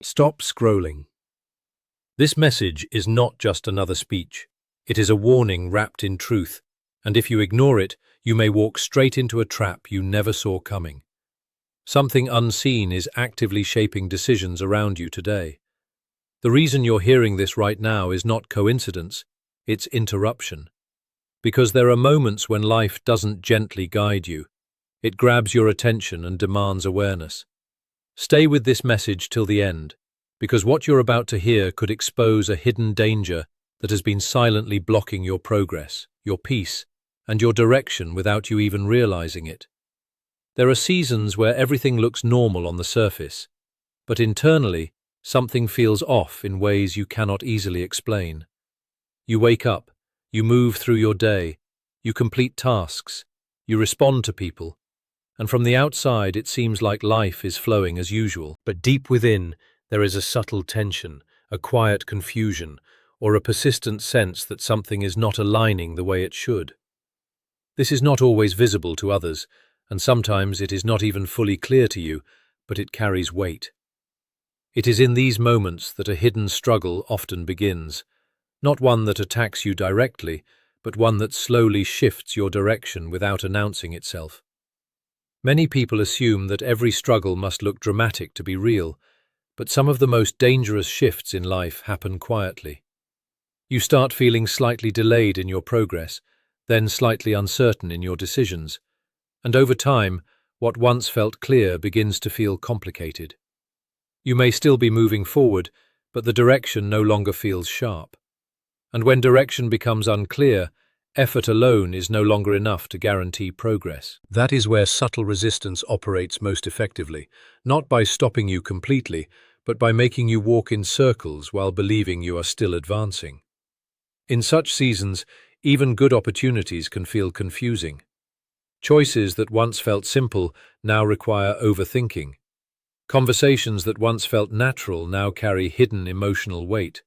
Stop scrolling. This message is not just another speech. It is a warning wrapped in truth, and if you ignore it, you may walk straight into a trap you never saw coming. Something unseen is actively shaping decisions around you today. The reason you're hearing this right now is not coincidence, it's interruption. Because there are moments when life doesn't gently guide you. It grabs your attention and demands awareness. Stay with this message till the end, because what you're about to hear could expose a hidden danger that has been silently blocking your progress, your peace, and your direction without you even realizing it. There are seasons where everything looks normal on the surface, but internally, something feels off in ways you cannot easily explain. You wake up, you move through your day, you complete tasks, you respond to people, and from the outside it seems like life is flowing as usual. But deep within, there is a subtle tension, a quiet confusion, or a persistent sense that something is not aligning the way it should. This is not always visible to others, and sometimes it is not even fully clear to you, but it carries weight. It is in these moments that a hidden struggle often begins, not one that attacks you directly, but one that slowly shifts your direction without announcing itself. Many people assume that every struggle must look dramatic to be real, but some of the most dangerous shifts in life happen quietly. You start feeling slightly delayed in your progress, then slightly uncertain in your decisions, and over time, what once felt clear begins to feel complicated. You may still be moving forward, but the direction no longer feels sharp. And when direction becomes unclear, effort alone is no longer enough to guarantee progress. That is where subtle resistance operates most effectively, not by stopping you completely, but by making you walk in circles while believing you are still advancing. In such seasons, even good opportunities can feel confusing. Choices that once felt simple now require overthinking. Conversations that once felt natural now carry hidden emotional weight.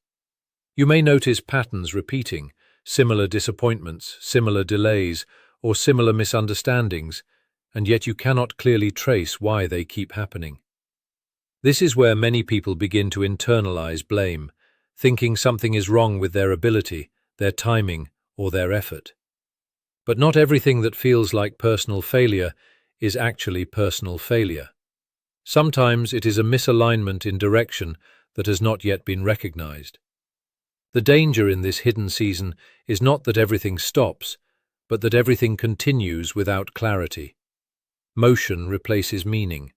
You may notice patterns repeating, similar disappointments, similar delays, or similar misunderstandings, and yet you cannot clearly trace why they keep happening. This is where many people begin to internalize blame, thinking something is wrong with their ability, their timing, or their effort. But not everything that feels like personal failure is actually personal failure. Sometimes it is a misalignment in direction that has not yet been recognized. The danger in this hidden season is not that everything stops, but that everything continues without clarity. Motion replaces meaning.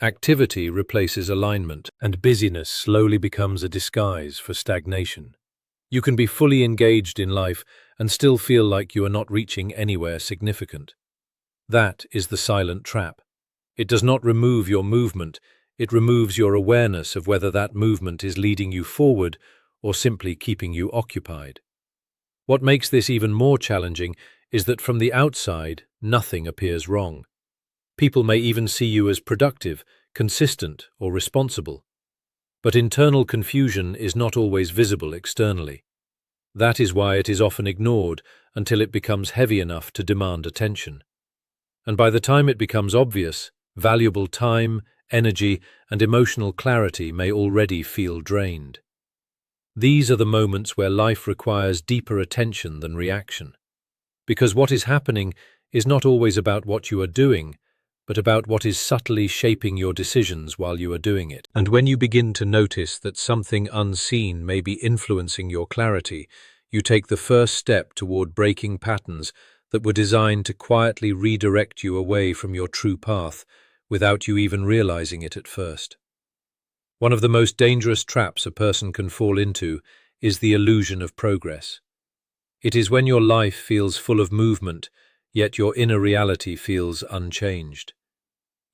Activity replaces alignment, and busyness slowly becomes a disguise for stagnation. You can be fully engaged in life and still feel like you are not reaching anywhere significant. That is the silent trap. It does not remove your movement, it removes your awareness of whether that movement is leading you forward or simply keeping you occupied. What makes this even more challenging is that from the outside, nothing appears wrong. People may even see you as productive, consistent, or responsible. But internal confusion is not always visible externally. That is why it is often ignored until it becomes heavy enough to demand attention. And by the time it becomes obvious, valuable time, energy, and emotional clarity may already feel drained. These are the moments where life requires deeper attention than reaction. Because what is happening is not always about what you are doing, but about what is subtly shaping your decisions while you are doing it. And when you begin to notice that something unseen may be influencing your clarity, you take the first step toward breaking patterns that were designed to quietly redirect you away from your true path without you even realizing it at first. One of the most dangerous traps a person can fall into is the illusion of progress. It is when your life feels full of movement, yet your inner reality feels unchanged.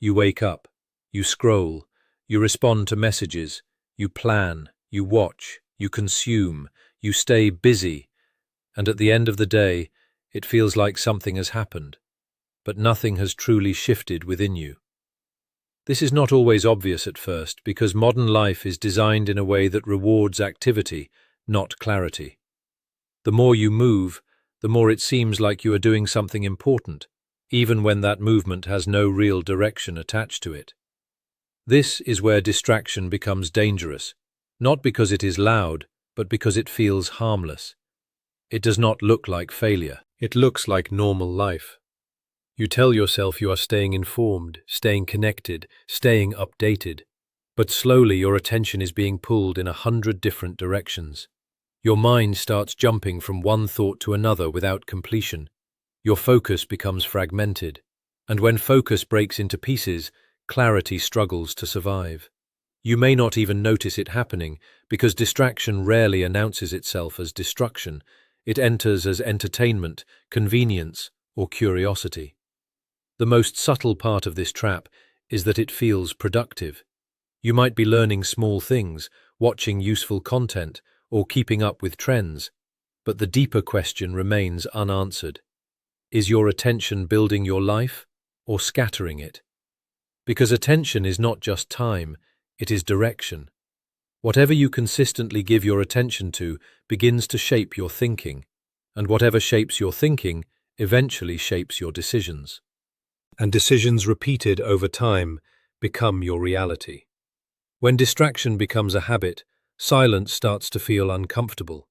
You wake up, you scroll, you respond to messages, you plan, you watch, you consume, you stay busy, and at the end of the day, it feels like something has happened, but nothing has truly shifted within you. This is not always obvious at first because modern life is designed in a way that rewards activity, not clarity. The more you move, the more it seems like you are doing something important, even when that movement has no real direction attached to it. This is where distraction becomes dangerous, not because it is loud, but because it feels harmless. It does not look like failure. It looks like normal life. You tell yourself you are staying informed, staying connected, staying updated, but slowly your attention is being pulled in 100 different directions. Your mind starts jumping from one thought to another without completion. Your focus becomes fragmented, and when focus breaks into pieces, clarity struggles to survive. You may not even notice it happening, because distraction rarely announces itself as destruction. It enters as entertainment, convenience, or curiosity. The most subtle part of this trap is that it feels productive. You might be learning small things, watching useful content, or keeping up with trends, but the deeper question remains unanswered. Is your attention building your life, or scattering it? Because attention is not just time, it is direction. Whatever you consistently give your attention to begins to shape your thinking, and whatever shapes your thinking eventually shapes your decisions. And decisions repeated over time become your reality. When distraction becomes a habit, silence starts to feel uncomfortable.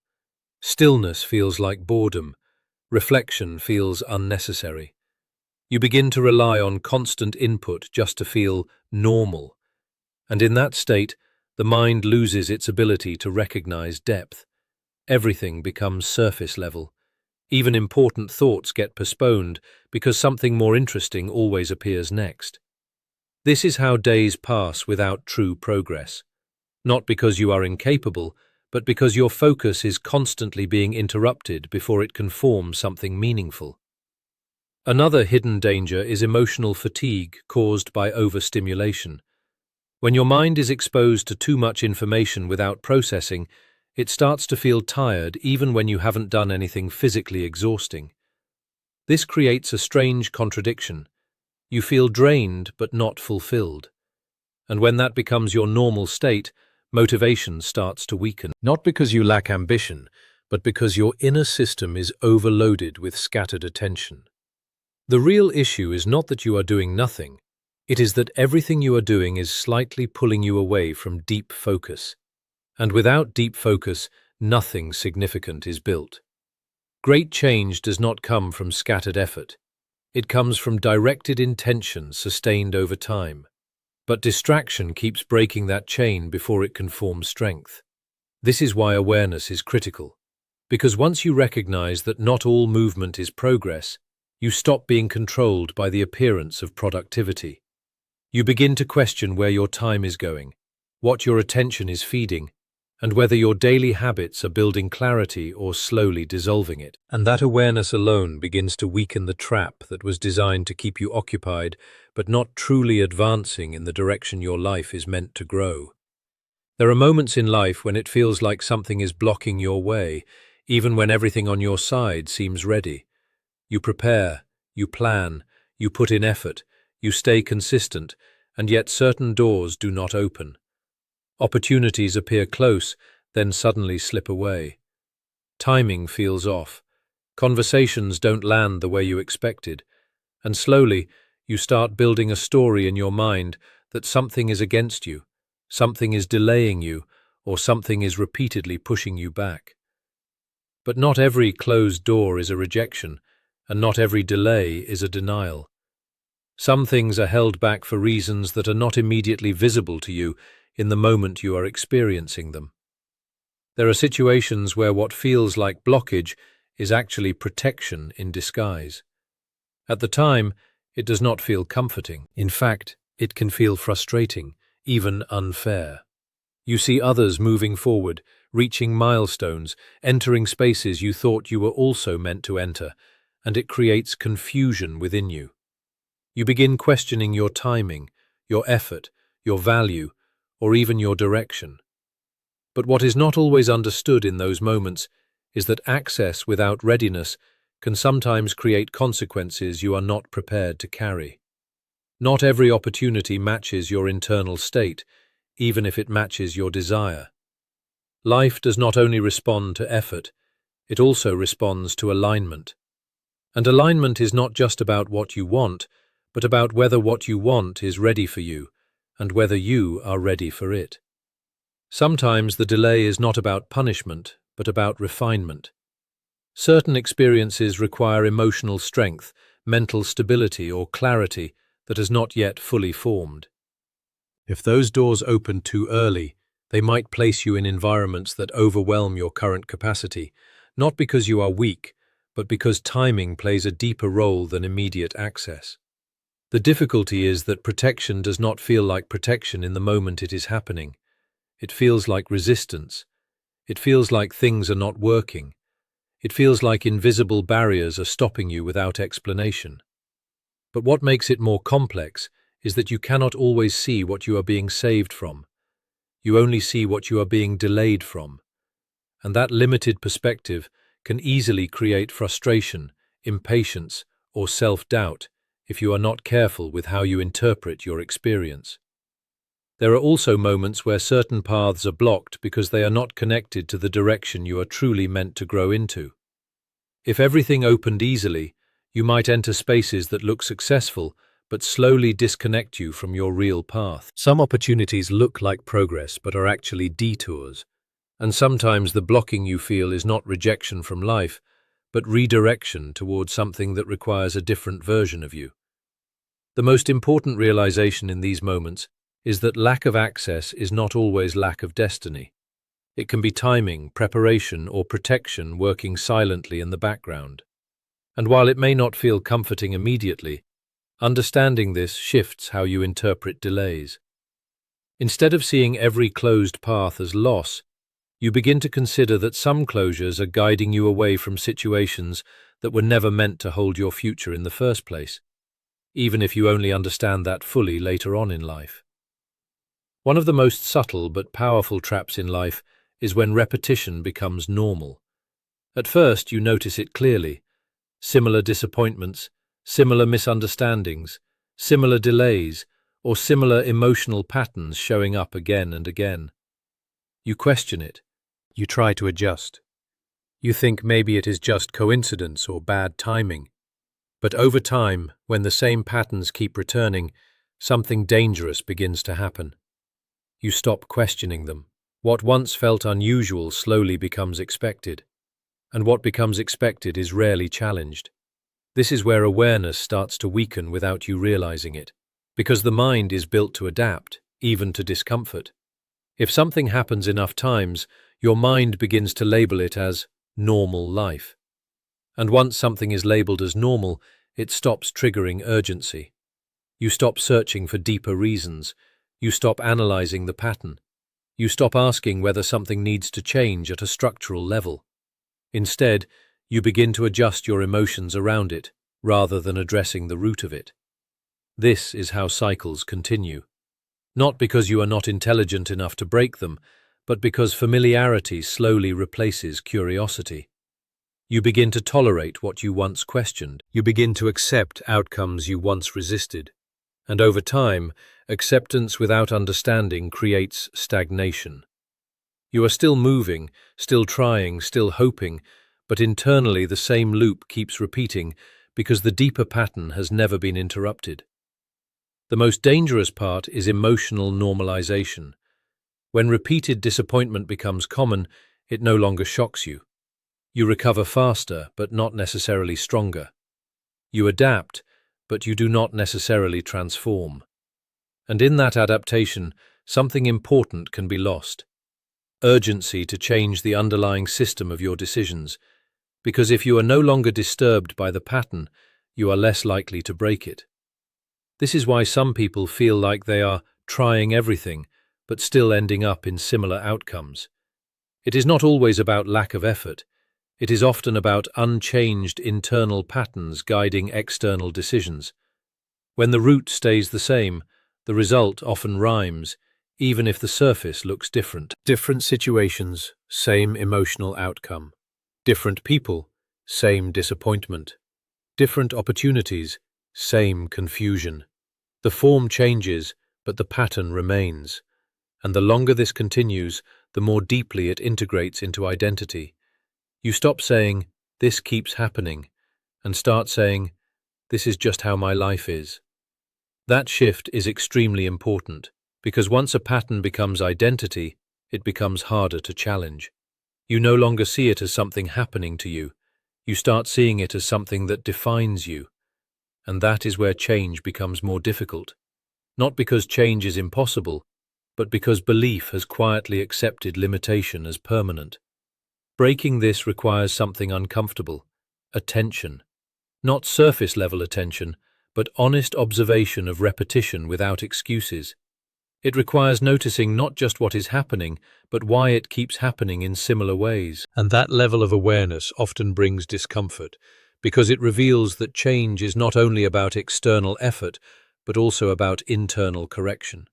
Stillness feels like boredom. Reflection feels unnecessary. You begin to rely on constant input just to feel normal. And in that state, the mind loses its ability to recognize depth. Everything becomes surface level. Even important thoughts get postponed because something more interesting always appears next. This is how days pass without true progress. Not because you are incapable, but because your focus is constantly being interrupted before it can form something meaningful. Another hidden danger is emotional fatigue caused by overstimulation. When your mind is exposed to too much information without processing, it starts to feel tired even when you haven't done anything physically exhausting. This creates a strange contradiction. You feel drained but not fulfilled. And when that becomes your normal state, motivation starts to weaken. Not because you lack ambition, but because your inner system is overloaded with scattered attention. The real issue is not that you are doing nothing. It is that everything you are doing is slightly pulling you away from deep focus. And without deep focus, nothing significant is built. Great change does not come from scattered effort. It comes from directed intention sustained over time. But distraction keeps breaking that chain before it can form strength. This is why awareness is critical. Because once you recognize that not all movement is progress, you stop being controlled by the appearance of productivity. You begin to question where your time is going, what your attention is feeding, and whether your daily habits are building clarity or slowly dissolving it. And that awareness alone begins to weaken the trap that was designed to keep you occupied, but not truly advancing in the direction your life is meant to grow. There are moments in life when it feels like something is blocking your way, even when everything on your side seems ready. You prepare, you plan, you put in effort, you stay consistent, and yet certain doors do not open. Opportunities appear close, then suddenly slip away. Timing feels off. Conversations don't land the way you expected. And slowly, you start building a story in your mind that something is against you, something is delaying you, or something is repeatedly pushing you back. But not every closed door is a rejection, and not every delay is a denial. Some things are held back for reasons that are not immediately visible to you in the moment you are experiencing them. There are situations where what feels like blockage is actually protection in disguise. At the time, it does not feel comforting. In fact, it can feel frustrating, even unfair. You see others moving forward, reaching milestones, entering spaces you thought you were also meant to enter, and it creates confusion within you. You begin questioning your timing, your effort, your value, or even your direction. But what is not always understood in those moments is that access without readiness can sometimes create consequences you are not prepared to carry. Not every opportunity matches your internal state, even if it matches your desire. Life does not only respond to effort, it also responds to alignment. And alignment is not just about what you want, but about whether what you want is ready for you, and whether you are ready for it. Sometimes the delay is not about punishment, but about refinement. Certain experiences require emotional strength, mental stability, or clarity that has not yet fully formed. If those doors open too early, they might place you in environments that overwhelm your current capacity, not because you are weak, but because timing plays a deeper role than immediate access. The difficulty is that protection does not feel like protection in the moment it is happening. It feels like resistance. It feels like things are not working. It feels like invisible barriers are stopping you without explanation. But what makes it more complex is that you cannot always see what you are being saved from. You only see what you are being delayed from. And that limited perspective can easily create frustration, impatience, or self-doubt if you are not careful with how you interpret your experience. There are also moments where certain paths are blocked because they are not connected to the direction you are truly meant to grow into. If everything opened easily, you might enter spaces that look successful but slowly disconnect you from your real path. Some opportunities look like progress but are actually detours, and sometimes the blocking you feel is not rejection from life, but redirection towards something that requires a different version of you. The most important realization in these moments is that lack of access is not always lack of destiny. It can be timing, preparation, or protection working silently in the background. And while it may not feel comforting immediately, understanding this shifts how you interpret delays. Instead of seeing every closed path as loss, you begin to consider that some closures are guiding you away from situations that were never meant to hold your future in the first place, even if you only understand that fully later on in life. One of the most subtle but powerful traps in life is when repetition becomes normal. At first, you notice it clearly: similar disappointments, similar misunderstandings, similar delays, or similar emotional patterns showing up again and again. You question it. You try to adjust. You think maybe it is just coincidence or bad timing. But over time, when the same patterns keep returning, something dangerous begins to happen. You stop questioning them. What once felt unusual slowly becomes expected, and what becomes expected is rarely challenged. This is where awareness starts to weaken without you realizing it, because the mind is built to adapt, even to discomfort. If something happens enough times, your mind begins to label it as normal life. And once something is labeled as normal, it stops triggering urgency. You stop searching for deeper reasons. You stop analyzing the pattern. You stop asking whether something needs to change at a structural level. Instead, you begin to adjust your emotions around it, rather than addressing the root of it. This is how cycles continue. Not because you are not intelligent enough to break them, but because familiarity slowly replaces curiosity. You begin to tolerate what you once questioned. You begin to accept outcomes you once resisted. And over time, acceptance without understanding creates stagnation. You are still moving, still trying, still hoping, but internally the same loop keeps repeating because the deeper pattern has never been interrupted. The most dangerous part is emotional normalization. When repeated disappointment becomes common, it no longer shocks you. You recover faster, but not necessarily stronger. You adapt, but you do not necessarily transform. And in that adaptation, something important can be lost: urgency to change the underlying system of your decisions, because if you are no longer disturbed by the pattern, you are less likely to break it. This is why some people feel like they are trying everything, but still ending up in similar outcomes. It is not always about lack of effort. It is often about unchanged internal patterns guiding external decisions. When the root stays the same, the result often rhymes, even if the surface looks different. Different situations, same emotional outcome. Different people, same disappointment. Different opportunities, same confusion. The form changes, but the pattern remains. And the longer this continues, the more deeply it integrates into identity. You stop saying, "This keeps happening," and start saying, "This is just how my life is." That shift is extremely important, Because once a pattern becomes identity, it becomes harder to challenge. You no longer see it as something happening to you. You start seeing it as something that defines you. And that is where change becomes more difficult. Not because change is impossible, but because belief has quietly accepted limitation as permanent. Breaking this requires something uncomfortable: attention. Not surface-level attention, but honest observation of repetition without excuses. It requires noticing not just what is happening, but why it keeps happening in similar ways. And that level of awareness often brings discomfort, because it reveals that change is not only about external effort, but also about internal correction.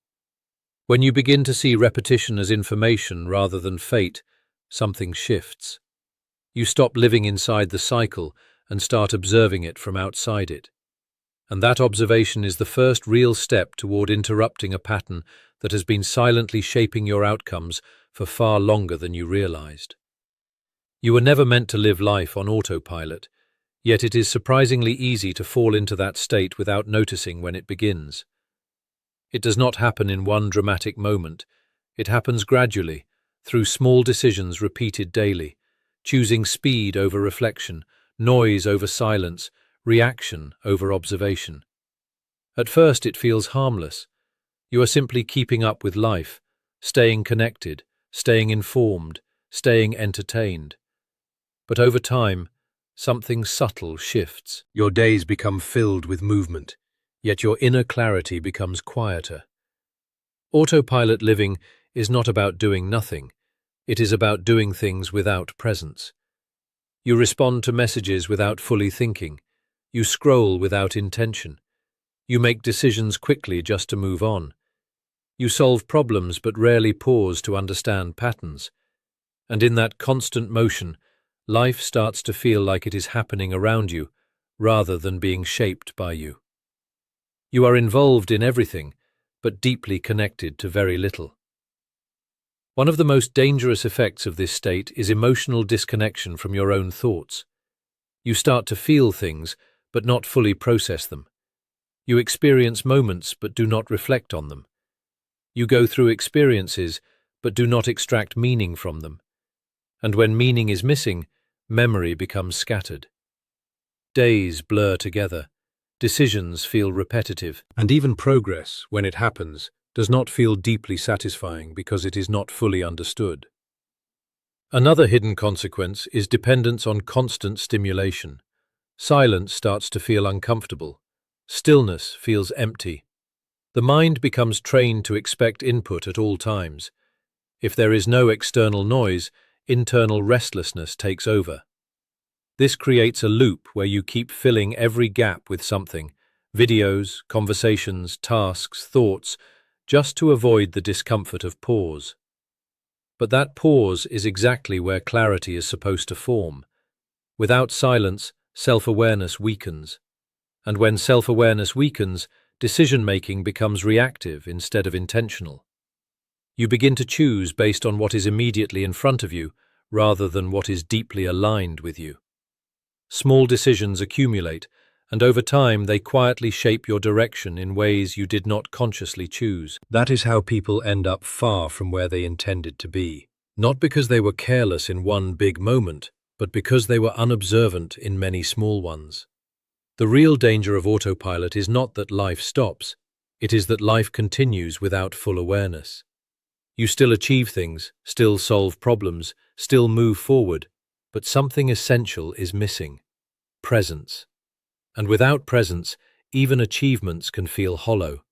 When you begin to see repetition as information rather than fate, something shifts. You stop living inside the cycle and start observing it from outside it. And that observation is the first real step toward interrupting a pattern that has been silently shaping your outcomes for far longer than you realized. You were never meant to live life on autopilot, yet it is surprisingly easy to fall into that state without noticing when it begins. It does not happen in one dramatic moment. It happens gradually, through small decisions repeated daily, choosing speed over reflection, noise over silence, reaction over observation. At first it feels harmless. You are simply keeping up with life, staying connected, staying informed, staying entertained. But over time, something subtle shifts. Your days become filled with movement, yet your inner clarity becomes quieter. Autopilot living is not about doing nothing. It is about doing things without presence. You respond to messages without fully thinking. You scroll without intention. You make decisions quickly just to move on. You solve problems but rarely pause to understand patterns. And in that constant motion, life starts to feel like it is happening around you, rather than being shaped by you. You are involved in everything, but deeply connected to very little. One of the most dangerous effects of this state is emotional disconnection from your own thoughts. You start to feel things, but not fully process them. You experience moments, but do not reflect on them. You go through experiences, but do not extract meaning from them. And when meaning is missing, memory becomes scattered. Days blur together. Decisions feel repetitive. And even progress, when it happens, does not feel deeply satisfying because it is not fully understood. Another hidden consequence is dependence on constant stimulation. Silence starts to feel uncomfortable. Stillness feels empty. The mind becomes trained to expect input at all times. If there is no external noise, internal restlessness takes over. This creates a loop where you keep filling every gap with something: videos, conversations, tasks, thoughts, just to avoid the discomfort of pause. But that pause is exactly where clarity is supposed to form. Without silence, self-awareness weakens. And when self-awareness weakens, decision-making becomes reactive instead of intentional. You begin to choose based on what is immediately in front of you, rather than what is deeply aligned with you. Small decisions accumulate, and over time they quietly shape your direction in ways you did not consciously choose. That is how people end up far from where they intended to be. Not because they were careless in one big moment, but because they were unobservant in many small ones. The real danger of autopilot is not that life stops, it is that life continues without full awareness. You still achieve things, still solve problems, still move forward, but something essential is missing: presence. And without presence, even achievements can feel hollow.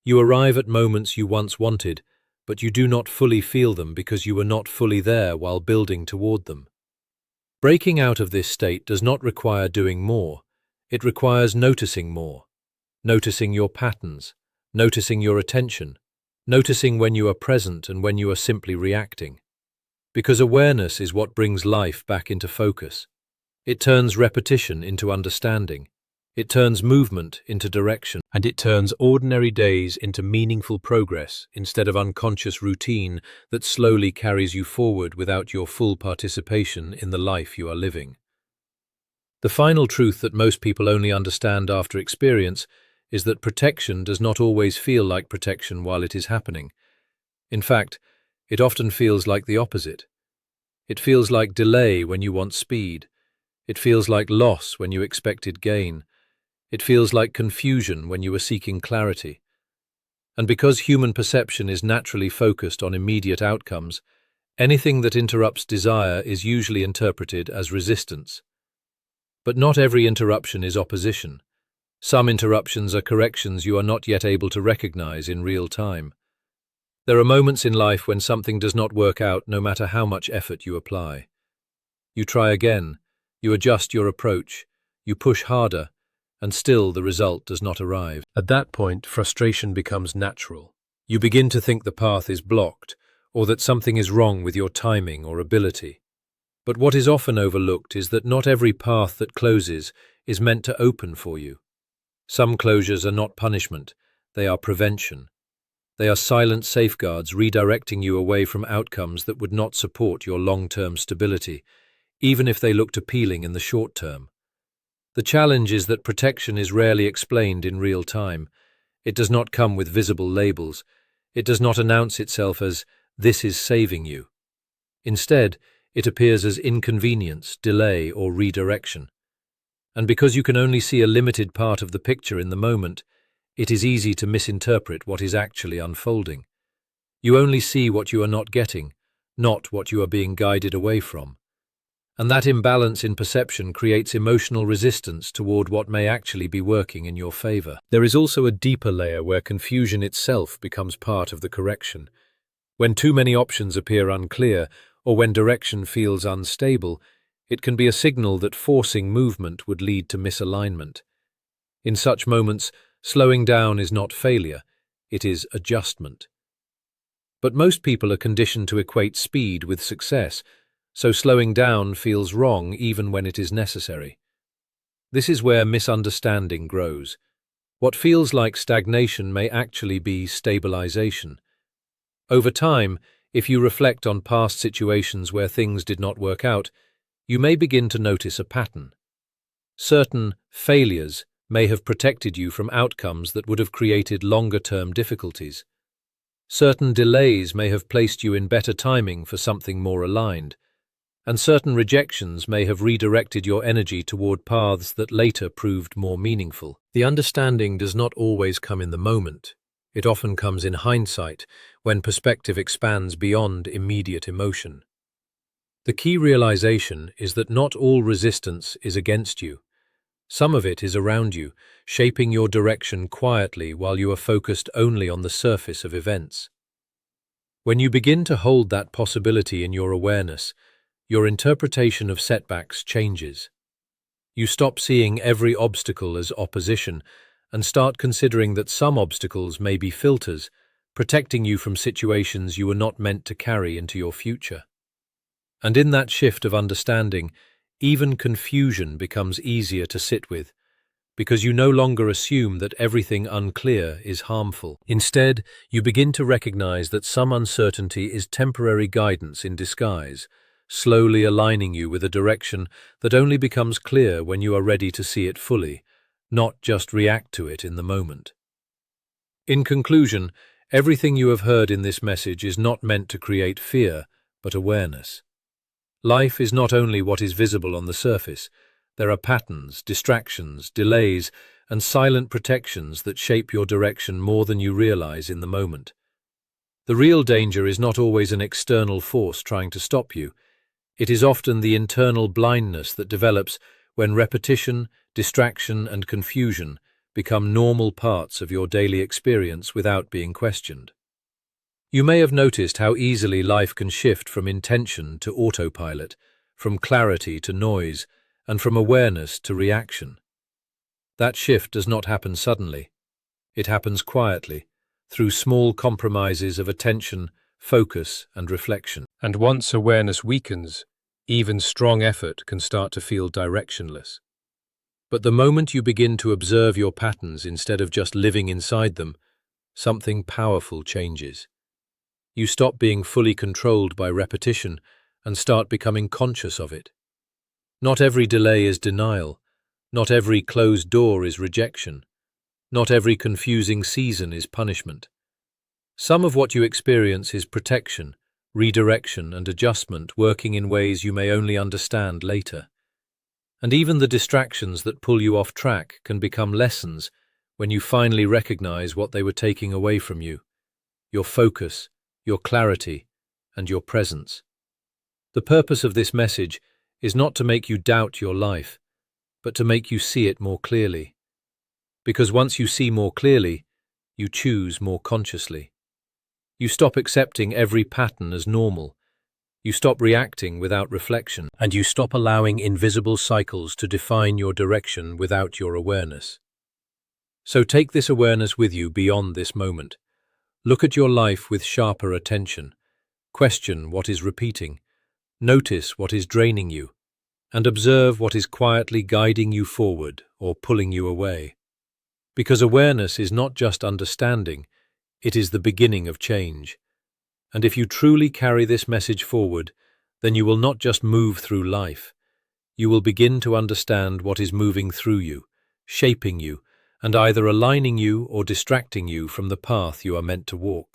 You arrive at moments you once wanted, but you do not fully feel them because you were not fully there while building toward them. Breaking out of this state does not require doing more. It requires noticing more. Noticing your patterns, noticing your attention, noticing when you are present and when you are simply reacting. Because awareness is what brings life back into focus. It turns repetition into understanding. It turns movement into direction. And it turns ordinary days into meaningful progress instead of unconscious routine that slowly carries you forward without your full participation in the life you are living. The final truth that most people only understand after experience is that protection does not always feel like protection while it is happening. In fact, it often feels like the opposite. It feels like delay when you want speed. It feels like loss when you expected gain. It feels like confusion when you were seeking clarity. And because human perception is naturally focused on immediate outcomes, anything that interrupts desire is usually interpreted as resistance. But not every interruption is opposition. Some interruptions are corrections you are not yet able to recognize in real time. There are moments in life when something does not work out no matter how much effort you apply. You try again, you adjust your approach, you push harder, and still the result does not arrive. At that point, frustration becomes natural. You begin to think the path is blocked, or that something is wrong with your timing or ability. But what is often overlooked is that not every path that closes is meant to open for you. Some closures are not punishment, they are prevention. They are silent safeguards redirecting you away from outcomes that would not support your long-term stability, even if they looked appealing in the short term. The challenge is that protection is rarely explained in real time. It does not come with visible labels. It does not announce itself as, "This is saving you." Instead, it appears as inconvenience, delay, or redirection. And because you can only see a limited part of the picture in the moment, it is easy to misinterpret what is actually unfolding. You only see what you are not getting, not what you are being guided away from. And that imbalance in perception creates emotional resistance toward what may actually be working in your favor. There is also a deeper layer where confusion itself becomes part of the correction. When too many options appear unclear, or when direction feels unstable, it can be a signal that forcing movement would lead to misalignment. In such moments, slowing down is not failure, it is adjustment. But most people are conditioned to equate speed with success, so slowing down feels wrong even when it is necessary. This is where misunderstanding grows. What feels like stagnation may actually be stabilization. Over time, if you reflect on past situations where things did not work out, you may begin to notice a pattern. Certain failures may have protected you from outcomes that would have created longer-term difficulties. Certain delays may have placed you in better timing for something more aligned, and certain rejections may have redirected your energy toward paths that later proved more meaningful. The understanding does not always come in the moment. It often comes in hindsight, when perspective expands beyond immediate emotion. The key realization is that not all resistance is against you. Some of it is around you, shaping your direction quietly while you are focused only on the surface of events. When you begin to hold that possibility in your awareness, your interpretation of setbacks changes. You stop seeing every obstacle as opposition and start considering that some obstacles may be filters, protecting you from situations you were not meant to carry into your future. And in that shift of understanding, even confusion becomes easier to sit with, because you no longer assume that everything unclear is harmful. Instead, you begin to recognize that some uncertainty is temporary guidance in disguise, slowly aligning you with a direction that only becomes clear when you are ready to see it fully, not just react to it in the moment. In conclusion, everything you have heard in this message is not meant to create fear, but awareness. Life is not only what is visible on the surface. There are patterns, distractions, delays, and silent protections that shape your direction more than you realize in the moment. The real danger is not always an external force trying to stop you. It is often the internal blindness that develops when repetition, distraction, and confusion become normal parts of your daily experience without being questioned. You may have noticed how easily life can shift from intention to autopilot, from clarity to noise, and from awareness to reaction. That shift does not happen suddenly. It happens quietly, through small compromises of attention, focus, and reflection. And once awareness weakens, even strong effort can start to feel directionless. But the moment you begin to observe your patterns instead of just living inside them, something powerful changes. You stop being fully controlled by repetition and start becoming conscious of it. Not every delay is denial. Not every closed door is rejection. Not every confusing season is punishment. Some of what you experience is protection, redirection, and adjustment working in ways you may only understand later. And even the distractions that pull you off track can become lessons when you finally recognize what they were taking away from you: your focus, your clarity, and your presence. The purpose of this message is not to make you doubt your life, but to make you see it more clearly. Because once you see more clearly, you choose more consciously. You stop accepting every pattern as normal. You stop reacting without reflection, and you stop allowing invisible cycles to define your direction without your awareness. So take this awareness with you beyond this moment. Look at your life with sharper attention. Question what is repeating. Notice what is draining you, and observe what is quietly guiding you forward or pulling you away. Because awareness is not just understanding, it is the beginning of change. And if you truly carry this message forward, then you will not just move through life. You will begin to understand what is moving through you, shaping you, and either aligning you or distracting you from the path you are meant to walk.